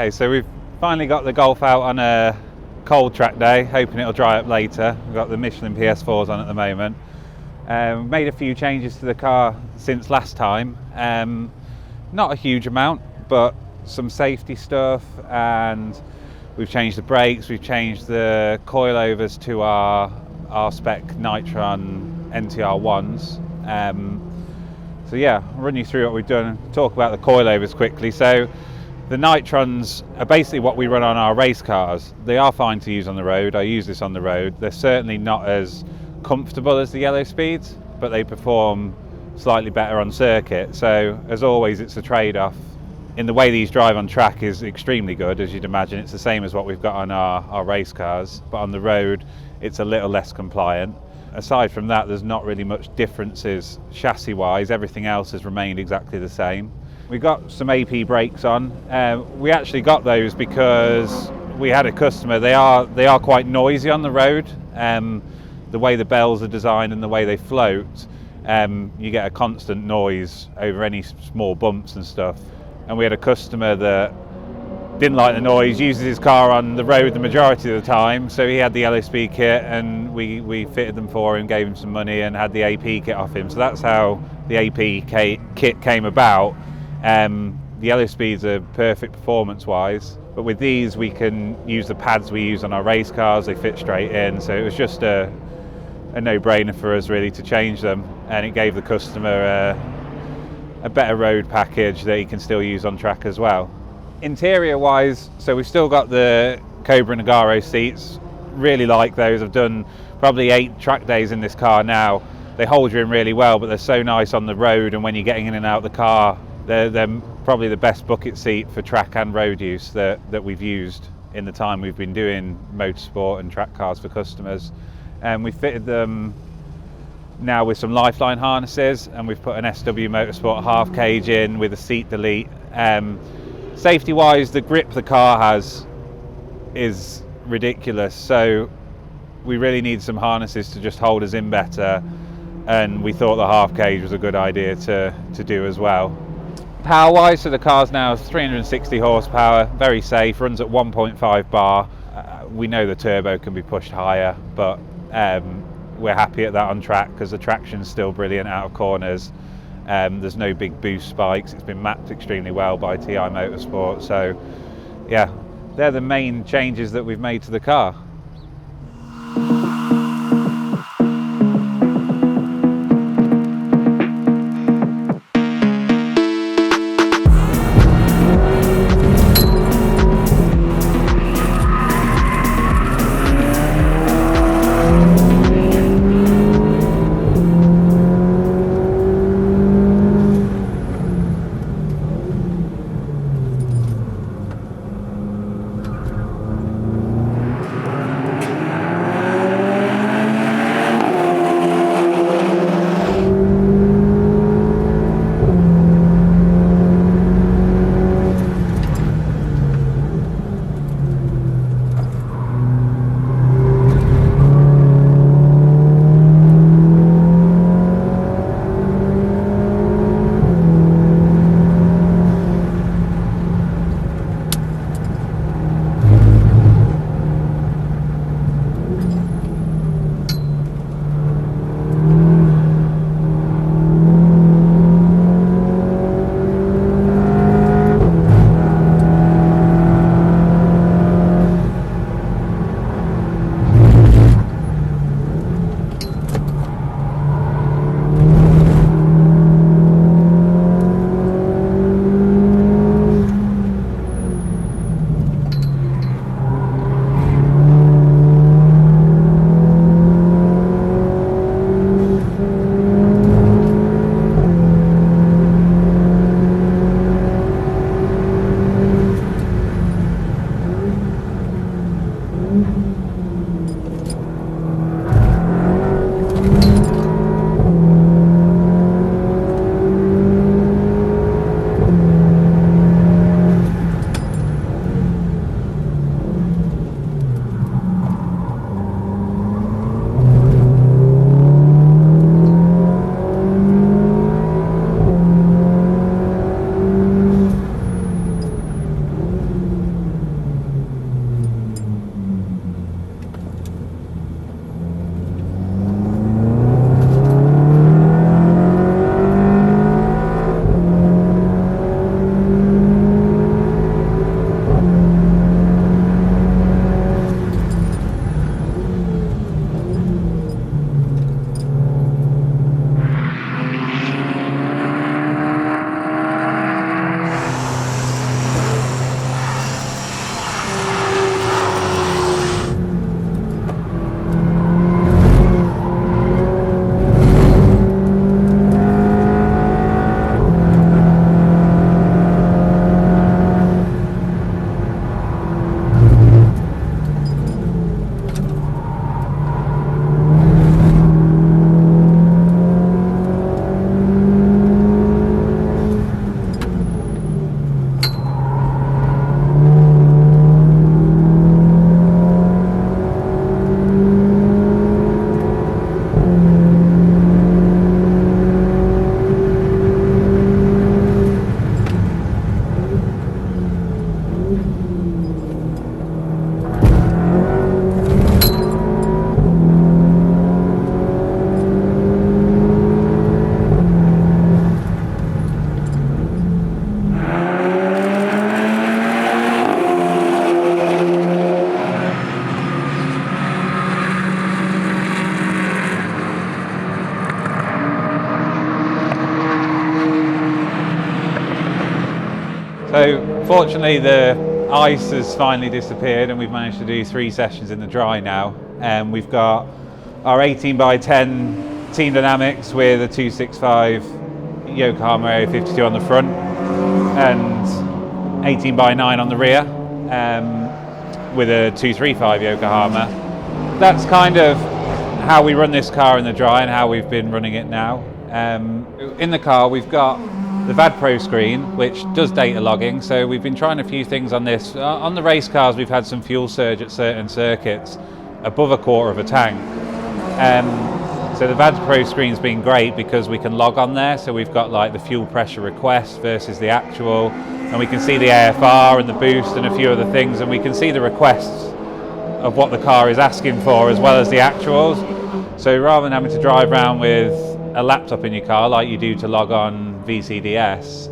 Okay, so we've finally got the Golf out on a cold track day, hoping it'll dry up later. We've got the Michelin PS4s on at the moment. Made a few changes to the car since last time. Not a huge amount, but some safety stuff, and we've changed the brakes, we've changed the coilovers to our R-Spec Nitron NTR 1s. So yeah, I'll run you through what we've done and talk about the coilovers quickly. So the Nitrons are basically what we run on our race cars. They are fine to use on the road. I use this on the road. They're certainly not as comfortable as the yellow speeds, but they perform slightly better on circuit. So as always, it's a trade-off. In the way these drive on track is extremely good, as you'd imagine. It's the same as what we've got on our race cars, but on the road it's a little less compliant. Aside from that, there's not really much differences chassis wise. Everything else has remained exactly the same. We got some AP brakes on. We actually got those because we had a customer. They are quite noisy on the road. The way the bells are designed and the way they float, you get a constant noise over any small bumps and stuff. And we had a customer that didn't like the noise, uses his car on the road the majority of the time, so he had the LSP kit and we fitted them for him, gave him some money and had the AP kit off him. So that's how the AP kit came about. The LSPs are perfect performance wise, but with these we can use the pads we use on our race cars. They fit straight in, so it was just a no-brainer for us really to change them, and it gave the customer a better road package that he can still use on track as well. Interior wise, so we've still got the Cobra Nagaro seats. Really like those. I've done probably 8 track days in this car now. They hold you in really well, but they're so nice on the road, and when you're getting in and out of the car, they're probably the best bucket seat for track and road use that we've used in the time we've been doing motorsport and track cars for customers. And we fitted them now with some Lifeline harnesses, and we've put an SW Motorsport half cage in with a seat delete. Safety wise, the grip the car has is ridiculous, so we really need some harnesses to just hold us in better, and we thought the half cage was a good idea to do as well. Power wise, so the car's now 360 horsepower, very safe, runs at 1.5 bar. We know the turbo can be pushed higher, but we're happy at that on track because the traction's still brilliant out of corners. There's no big boost spikes. It's been mapped extremely well by TI Motorsport. So yeah, they're the main changes that we've made to the car. Fortunately, the ice has finally disappeared and we've managed to do 3 sessions in the dry now. We've got our 18x10 Team Dynamics with a 265 Yokohama Area 52 on the front and 18x9 on the rear with a 235 Yokohama. That's kind of how we run this car in the dry and how we've been running it now. In the car we've got the VAD Pro screen, which does data logging, so we've been trying a few things on this. On the race cars we've had some fuel surge at certain circuits above a quarter of a tank. So the VAD Pro screen's been great because we can log on there, so we've got like the fuel pressure request versus the actual, and we can see the AFR and the boost and a few other things, and we can see the requests of what the car is asking for as well as the actuals. So rather than having to drive around with a laptop in your car like you do to log on VCDS,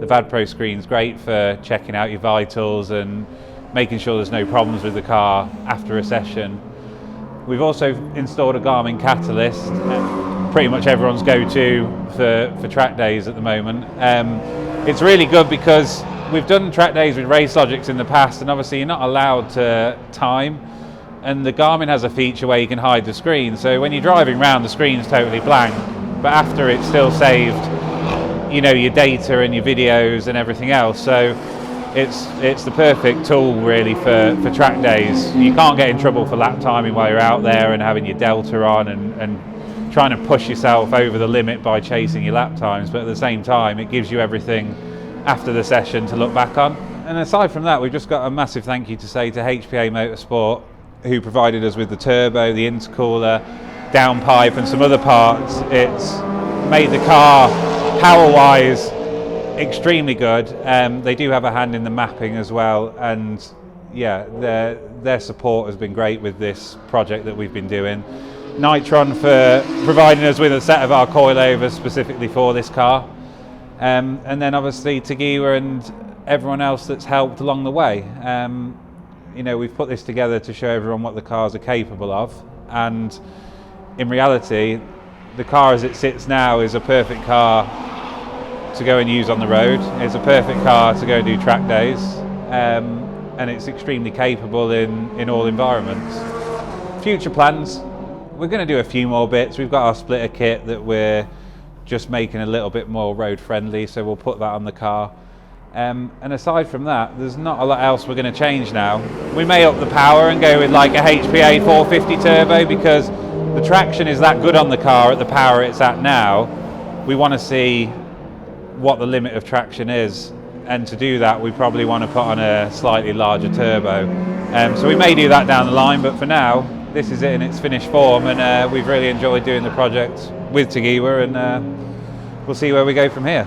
the VAD Pro screen's great for checking out your vitals and making sure there's no problems with the car after a session. We've also installed a Garmin Catalyst, pretty much everyone's go-to for track days at the moment. It's really good because we've done track days with RaceLogix in the past, and obviously you're not allowed to time, and the Garmin has a feature where you can hide the screen, so when you're driving around the screen's totally blank, but after it's still saved, you know, your data and your videos and everything else. So it's the perfect tool really for track days. You can't get in trouble for lap timing while you're out there and having your delta on and trying to push yourself over the limit by chasing your lap times, but at the same time it gives you everything after the session to look back on. And aside from that, we've just got a massive thank you to say to HPA Motorsport, who provided us with the turbo, the intercooler, downpipe and some other parts. It's made the car power-wise extremely good. They do have a hand in the mapping as well, and yeah, their support has been great with this project that we've been doing. Nitron for providing us with a set of our coilovers specifically for this car, and then obviously Tegiwa and everyone else that's helped along the way. You know, we've put this together to show everyone what the cars are capable of, and in reality the car as it sits now is a perfect car to go and use on the road. It's a perfect car to go and do track days, and it's extremely capable in all environments. Future plans, we're going to do a few more bits. We've got our splitter kit that we're just making a little bit more road friendly, so we'll put that on the car. And aside from that, there's not a lot else we're going to change now. We may up the power and go with like a HPA 450 turbo because the traction is that good on the car at the power it's at now. We want to see what the limit of traction is, and to do that we probably want to put on a slightly larger turbo. So we may do that down the line, but for now this is it in its finished form, and we've really enjoyed doing the project with Tegiwa, and we'll see where we go from here.